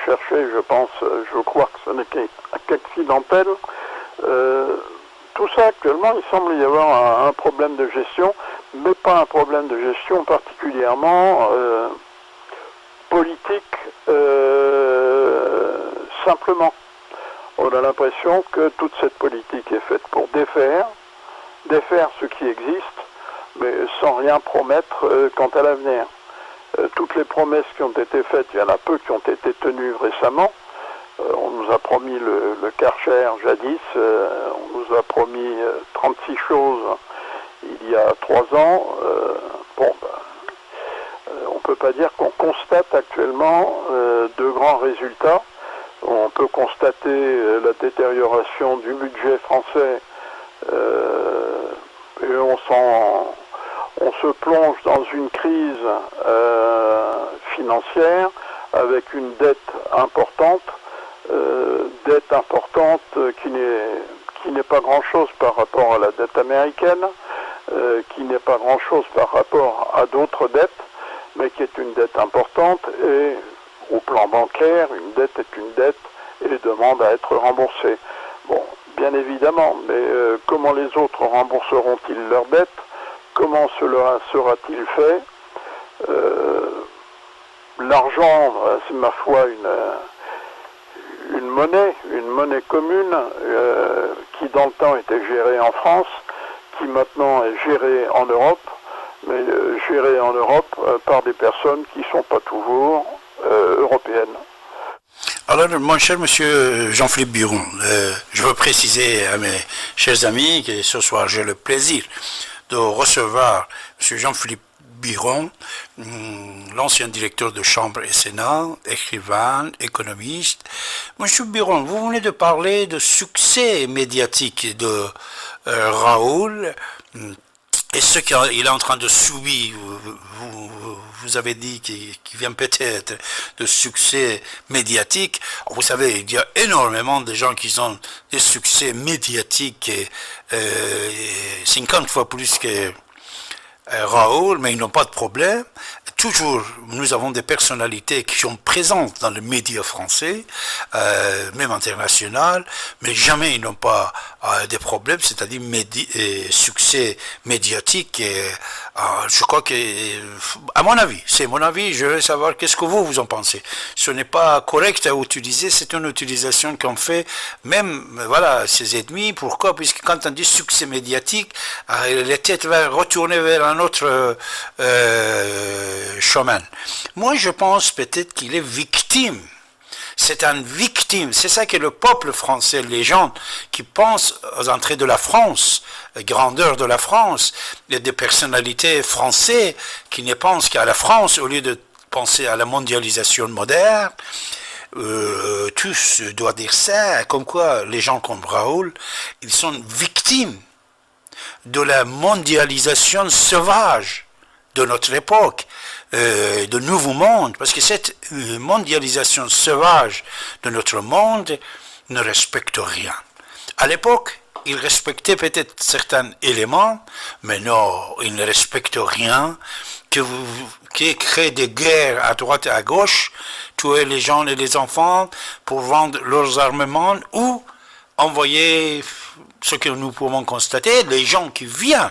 cherché, je crois que ce n'est qu'accidentel. Tout ça, actuellement, il semble y avoir un problème de gestion, mais pas un problème de gestion particulièrement politique, simplement. On a l'impression que toute cette politique est faite pour défaire ce qui existe, mais sans rien promettre quant à l'avenir. Toutes les promesses qui ont été faites, il y en a peu qui ont été tenues récemment. On nous a promis le Karcher jadis, on nous a promis 36 choses il y a 3 ans. On ne peut pas dire qu'on constate actuellement de grands résultats. On peut constater la détérioration du budget français et on se plonge dans une crise financière avec une dette importante qui n'est pas grand-chose par rapport à la dette américaine, qui n'est pas grand-chose par rapport à d'autres dettes, mais qui est une dette importante et au plan bancaire, une dette est une dette et demande à être remboursée. Bon, bien évidemment, mais comment les autres rembourseront-ils leurs dettes? Comment cela sera-t-il fait? L'argent, c'est ma foi une monnaie commune qui dans le temps était gérée en France, qui maintenant est gérée en Europe, mais gérée en Europe par des personnes qui ne sont pas toujours européennes. Alors, mon cher monsieur Jean-Philippe Biron, je veux préciser à mes chers amis que ce soir j'ai le plaisir de recevoir monsieur Jean-Philippe Biron, l'ancien directeur de Chambre et Sénat, écrivain, économiste. Monsieur Biron, vous venez de parler de succès médiatique de Raoul et ce qu'il est en train de subir. Vous avez dit qu'il vient peut-être de succès médiatique. Vous savez, il y a énormément de gens qui ont des succès médiatiques 50 fois plus que Raoul, mais ils n'ont pas de problème. Toujours, nous avons des personnalités qui sont présentes dans les médias français, même international, mais jamais ils n'ont pas des problèmes, c'est-à-dire succès médiatique. Et, je crois que, à mon avis, c'est mon avis, je veux savoir qu'est-ce que vous en pensez. Ce n'est pas correct à utiliser, c'est une utilisation qu'on fait, même, voilà, ses ennemis. Pourquoi? Puisque quand on dit succès médiatique, la tête va retourner vers un autre chemin. Moi, je pense peut-être qu'il est victime. C'est une victime. C'est ça que le peuple français, les gens qui pensent aux entrées de la France, la grandeur de la France, il y a des personnalités françaises qui ne pensent qu'à la France au lieu de penser à la mondialisation moderne. Tous doivent dire ça, comme quoi les gens comme Raoul, ils sont victimes de la mondialisation sauvage de notre époque, de nouveau monde, parce que cette mondialisation sauvage de notre monde ne respecte rien. À l'époque, il respectait peut-être certains éléments, mais non, il ne respecte rien, qui crée des guerres à droite et à gauche, tuer les gens et les enfants pour vendre leurs armements, ou envoyer, ce que nous pouvons constater, les gens qui viennent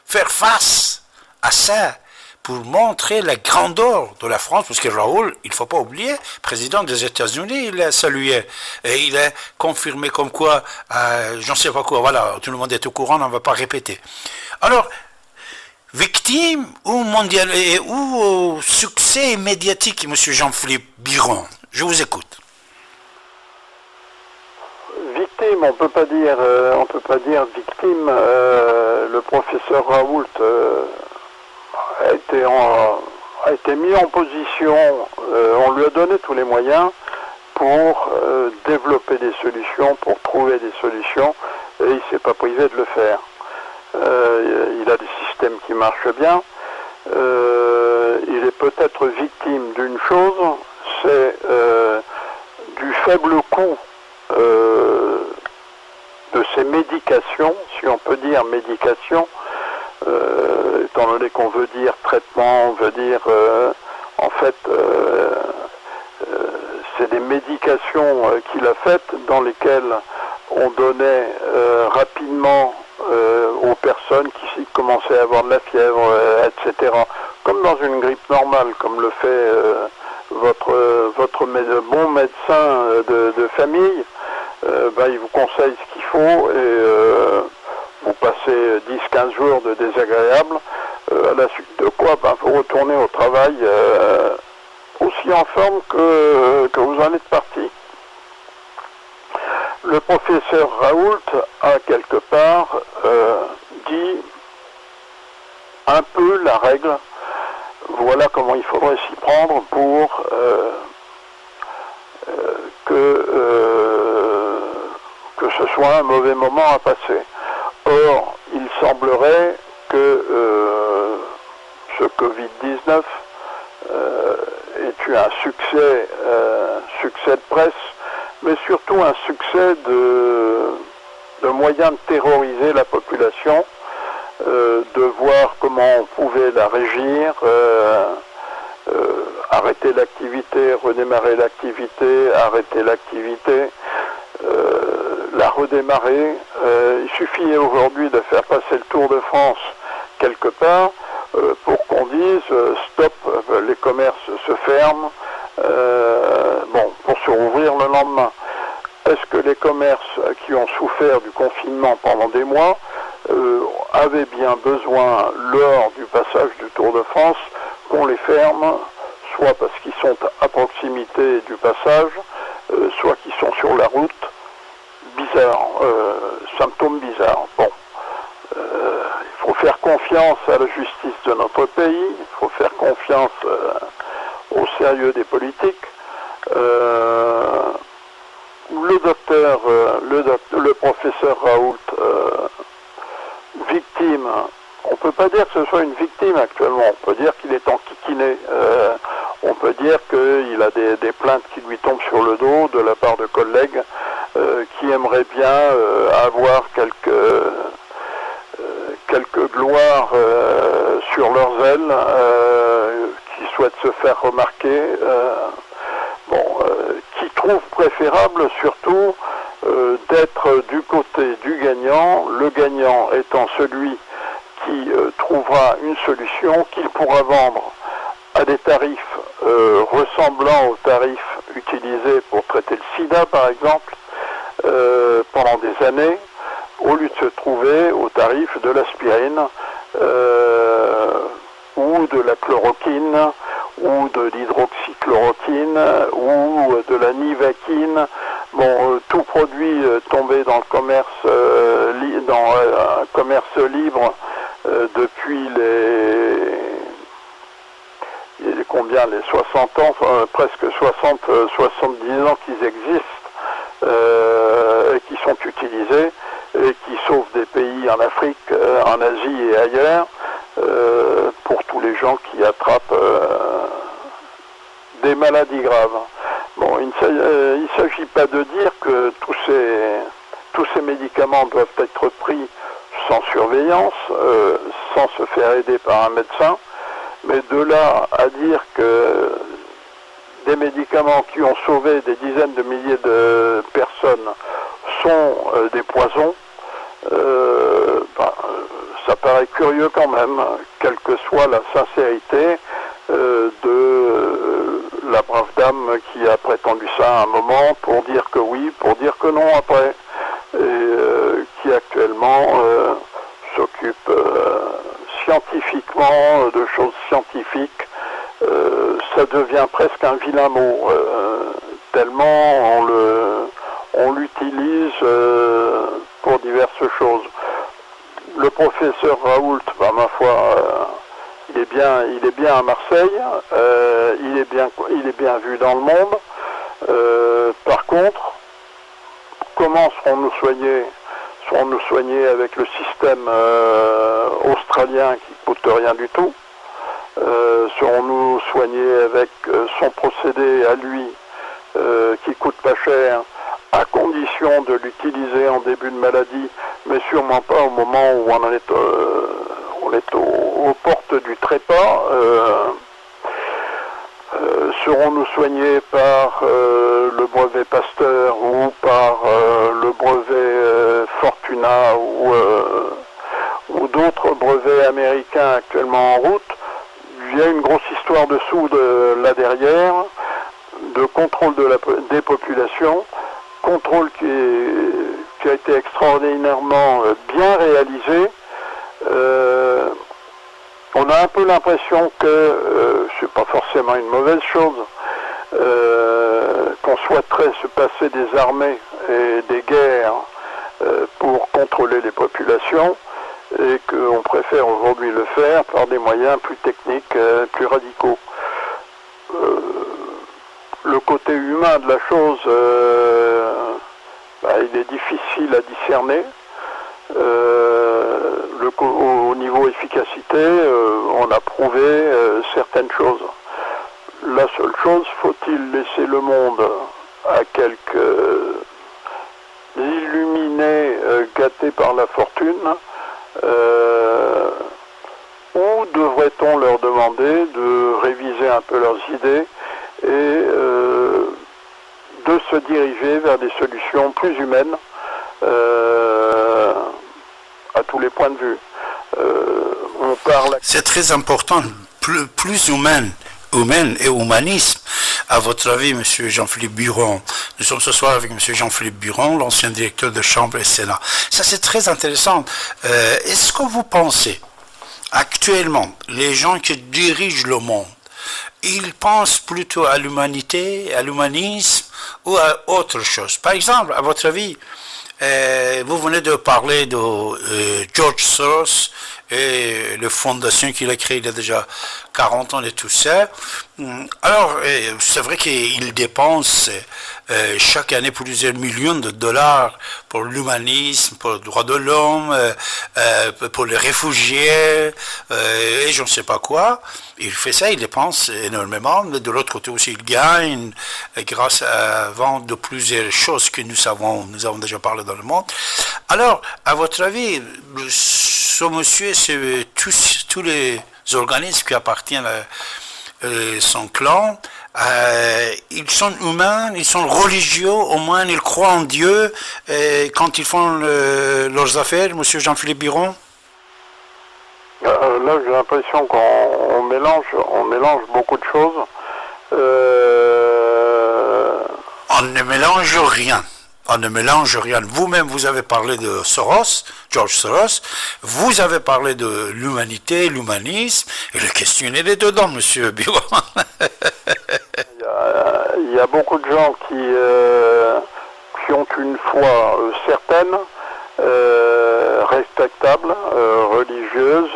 faire face à ça, pour montrer la grandeur de la France, parce que Raoul, il ne faut pas oublier, président des États-Unis, il a salué, et il a confirmé comme quoi, je ne sais pas quoi, voilà, tout le monde est au courant, on ne va pas répéter. Alors, victime ou mondial, ou succès médiatique, M. Jean-Philippe Biron, je vous écoute. Victime, on peut pas dire victime. Le professeur Raoult a été mis en position, on lui a donné tous les moyens pour développer des solutions, pour trouver des solutions, et il ne s'est pas privé de le faire. Il a des systèmes qui marchent bien. Il est peut-être victime d'une chose, c'est du faible coût de ces médications, si on peut dire médication, étant donné qu'on veut dire traitement, on veut dire en fait c'est des médications qu'il a faites dans lesquelles on donnait rapidement aux personnes qui commençaient à avoir de la fièvre, etc. Comme dans une grippe normale, comme le fait votre bon médecin de famille. Il vous conseille ce qu'il faut et vous passez 10-15 jours de désagréable, à la suite de quoi vous retournez au travail aussi en forme que vous en êtes parti. Le professeur Raoult a quelque part dit un peu la règle. Voilà comment il faudrait s'y prendre pour que ce soit un mauvais moment à passer. Or, il semblerait que ce Covid-19 ait eu un succès de presse, mais surtout un succès de moyen de terroriser la population, de voir comment on pouvait la régir, arrêter l'activité, redémarrer l'activité, arrêter l'activité, la redémarrer. Il suffit aujourd'hui de faire passer le Tour de France quelque part pour qu'on dise stop, les commerces se ferment, pour se rouvrir le lendemain. Est-ce que les commerces qui ont souffert du confinement pendant des mois avaient bien besoin, lors du passage du Tour de France, qu'on les ferme, soit parce qu'ils sont à proximité du passage, soit qu'ils sont sur la route? Bizarre, symptôme bizarre. Bon, il faut faire confiance à la justice de notre pays, il faut faire confiance au sérieux des politiques. Le professeur Raoult, victime, on ne peut pas dire que ce soit une victime actuellement, on peut dire qu'il est enquiquiné, on peut dire qu'il a des plaintes qui lui tombent sur le dos de la part de collègues qui aimeraient bien avoir quelques gloires sur leurs ailes, qui souhaitent se faire remarquer, qui trouvent préférable surtout d'être du côté du gagnant, le gagnant étant celui qui trouvera une solution qu'il pourra vendre à des tarifs ressemblant aux tarifs utilisés pour traiter le sida par exemple pendant des années, au lieu de se trouver au tarif de l'aspirine ou de la chloroquine ou de l'hydroxychloroquine ou de la nivaquine. Tout produit tombé dans le commerce commerce libre depuis les 60 ans, presque 70 ans qu'ils existent, et qui sont utilisés et qui sauvent des pays en Afrique, en Asie et ailleurs, pour tous les gens qui attrapent des maladies graves. Il ne s'agit pas de dire que tous ces médicaments doivent être pris sans surveillance, sans se faire aider par un médecin, mais de là à dire que des médicaments qui ont sauvé des dizaines de milliers de personnes sont des poisons, ça paraît curieux quand même, quelle que soit la sincérité de la brave dame qui a prétendu ça à un moment pour dire que oui, pour dire que non après, et qui actuellement s'occupe scientifiquement de choses scientifiques. Ça devient presque un vilain mot, tellement on l'utilise pour diverses choses. Le professeur Raoult, ma foi, il est bien à Marseille, il est bien vu dans le monde. Par contre, comment serons-nous soignés? Serons-nous soignés avec le système australien qui ne coûte rien du tout? Serons-nous soignés avec son procédé à lui qui coûte pas cher, à condition de l'utiliser en début de maladie, mais sûrement pas au moment où on est aux portes du trépas? Serons-nous soignés par brevet Pasteur ou par le brevet Fortuna ou d'autres brevets américains actuellement en route, il y a une grosse histoire dessous là derrière, de contrôle des populations, contrôle qui a été extraordinairement bien réalisé. On a un peu l'impression que c'est pas forcément une mauvaise chose, qu'on souhaiterait se passer des armées et des guerres pour contrôler les populations, et qu'on préfère aujourd'hui le faire par des moyens plus techniques, plus radicaux. Le côté humain de la chose, il est difficile à discerner. Au niveau efficacité, on a prouvé certaines choses. La seule chose, faut-il laisser le monde à quelques illuminés gâtés par la fortune, ou devrait-on leur demander de réviser un peu leurs idées et de se diriger vers des solutions plus humaines à tous les points de vue. On parle... C'est très important, plus humaine et humanisme. À votre avis, M. Jean-Philippe Buron, nous sommes ce soir avec M. Jean-Philippe Buron, l'ancien directeur de Chambre et Sénat. Ça, c'est très intéressant. Est-ce que vous pensez, actuellement, les gens qui dirigent le monde, ils pensent plutôt à l'humanité, à l'humanisme ou à autre chose? Par exemple, à votre avis, vous venez de parler de George Soros et la fondation qu'il a créée il y a déjà 40 ans et tout ça. Alors, c'est vrai qu'il dépense chaque année plusieurs millions de dollars pour l'humanisme, pour le droit de l'homme, pour les réfugiés, et je ne sais pas quoi. Il fait ça, il dépense énormément, mais de l'autre côté aussi, il gagne grâce à la vente de plusieurs choses que nous avons déjà parlé dans le monde. Alors, à votre avis, ce monsieur, c'est tous les organismes qui appartiennent à son clan, ils sont humains, ils sont religieux, au moins ils croient en Dieu quand ils font leurs affaires, monsieur Jean-Philippe Buron? Là, j'ai l'impression qu'on mélange beaucoup de choses. On ne mélange rien. On ne mélange rien. Vous-même, vous avez parlé de Soros, George Soros. Vous avez parlé de l'humanité, l'humanisme. Et la question, elle est dedans, monsieur Buron. Il y a beaucoup de gens qui ont une foi certaine, respectable, religieuse,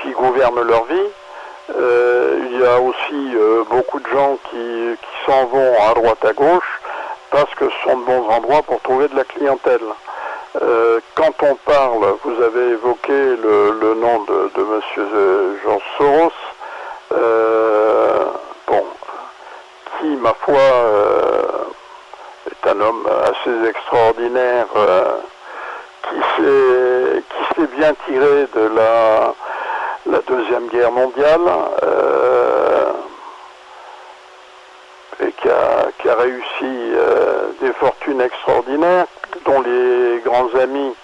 qui gouvernent leur vie. Il y a aussi beaucoup de gens qui s'en vont à droite à gauche parce que ce sont de bons endroits pour trouver de la clientèle. Quand on parle, vous avez évoqué le nom de M. George Soros, qui, ma foi, est un homme assez extraordinaire, qui s'est bien tiré de la Deuxième Guerre mondiale, et qui a réussi des fortunes extraordinaires, dont les grands amis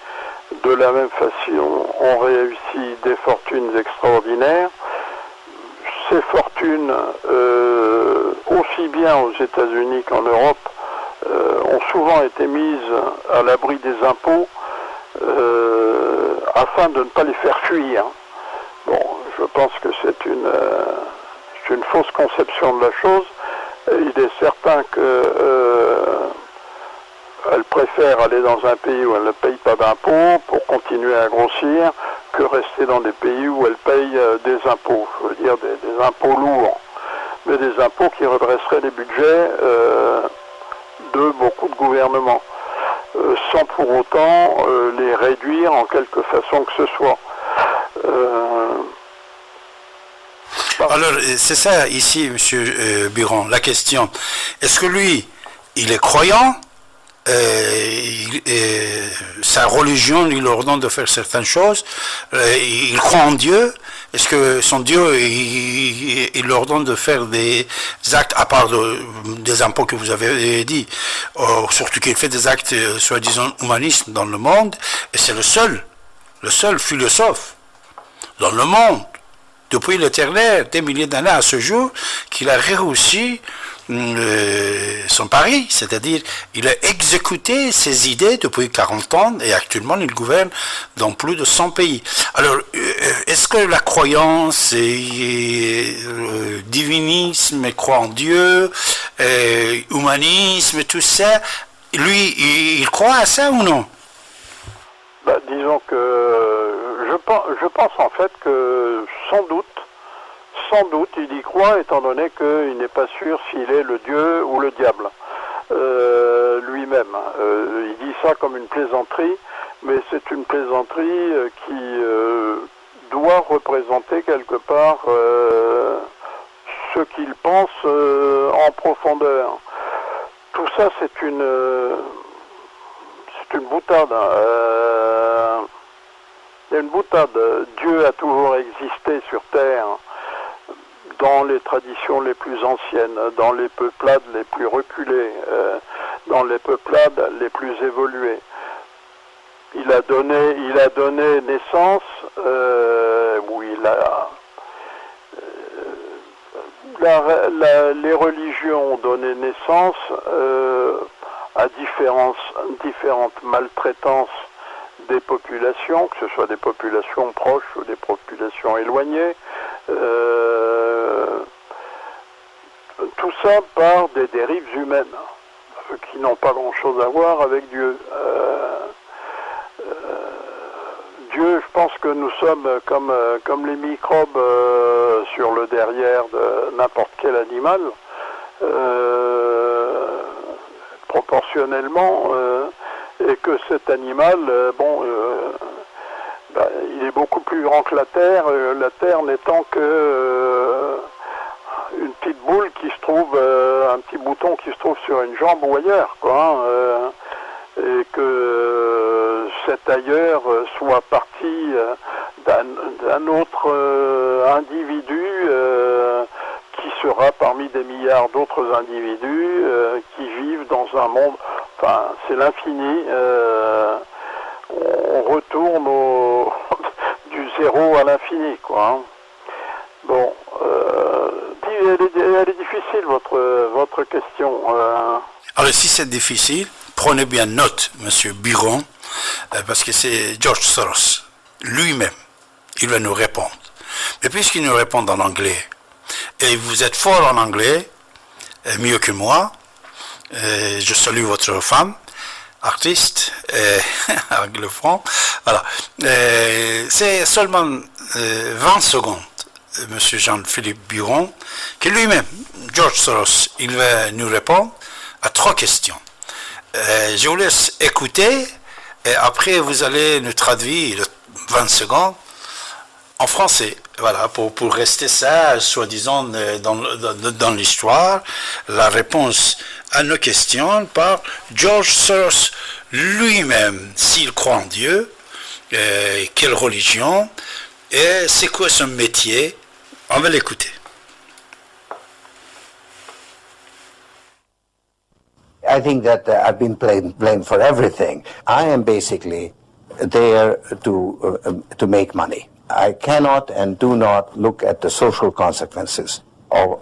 de la même façon ont réussi des fortunes extraordinaires. Ces fortunes, aussi bien aux États-Unis qu'en Europe, ont souvent été mises à l'abri des impôts afin de ne pas les faire fuir. Bon, je pense que c'est une fausse conception de la chose. Il est certain qu'elle préfère aller dans un pays où elle ne paye pas d'impôts pour continuer à grossir que rester dans des pays où elle paye des impôts. Je veux dire des impôts lourds, mais des impôts qui redresseraient les budgets de beaucoup de gouvernements, sans pour autant les réduire en quelque façon que ce soit. Alors, c'est ça ici, monsieur Buron, la question. Est-ce que lui, il est croyant, sa religion lui ordonne de faire certaines choses, il croit en Dieu, Est-ce que son Dieu, il leur donne de faire des actes, à part des impôts que vous avez dit, surtout qu'il fait des actes, soi-disant, humanistes dans le monde, et c'est le seul philosophe dans le monde, depuis l'éternel, des milliers d'années à ce jour, qu'il a réussi son pari, c'est-à-dire il a exécuté ses idées depuis 40 ans et actuellement il gouverne dans plus de 100 pays. Alors, est-ce que la croyance et divinisme, croit en Dieu, humanisme, tout ça, lui, il croit à ça ou non? Disons que je pense en fait que sans doute, il y croit, étant donné qu'il n'est pas sûr s'il est le Dieu ou le diable lui-même. Il dit ça comme une plaisanterie, mais c'est une plaisanterie qui doit représenter quelque part ce qu'il pense en profondeur. Tout ça, c'est une boutade. Il y a une boutade. Dieu a toujours existé sur Terre, dans les traditions les plus anciennes, dans les peuplades les plus reculées, dans les peuplades les plus évoluées. Il a donné naissance, les religions ont donné naissance à différentes maltraitances des populations, que ce soit des populations proches ou des populations éloignées. Tout ça par des dérives humaines, qui n'ont pas grand-chose à voir avec Dieu. Dieu, je pense que nous sommes comme les microbes sur le derrière de n'importe quel animal, proportionnellement, et que cet animal, il est beaucoup plus grand que la Terre n'étant que une petite boule qui se trouve, un petit bouton qui se trouve sur une jambe ou ailleurs, quoi, et que cet ailleurs soit parti d'un autre individu qui sera parmi des milliards d'autres individus qui vivent dans un monde, enfin c'est l'infini, on retourne du zéro à l'infini, quoi. Hein. Bon, elle est difficile votre question. Alors si c'est difficile, prenez bien note, Monsieur Biron, parce que c'est George Soros lui-même, il va nous répondre. Mais puisqu'il nous répond en anglais, et vous êtes fort en anglais, mieux que moi, je salue votre femme, artiste, anglophone, voilà. C'est seulement 20 secondes, Monsieur Jean-Philippe Biron, que lui-même, George Soros, il va nous répondre à 3 questions. Je vous laisse écouter et après vous allez nous traduire 20 secondes en français. Voilà, pour rester ça, soi-disant, dans l'histoire, la réponse à nos questions par George Soros lui-même, s'il croit en Dieu, quelle religion, et c'est quoi son métier. On va l'écouter. I think that I've been blamed for everything. I am basically there to make money. I cannot and do not look at the social consequences of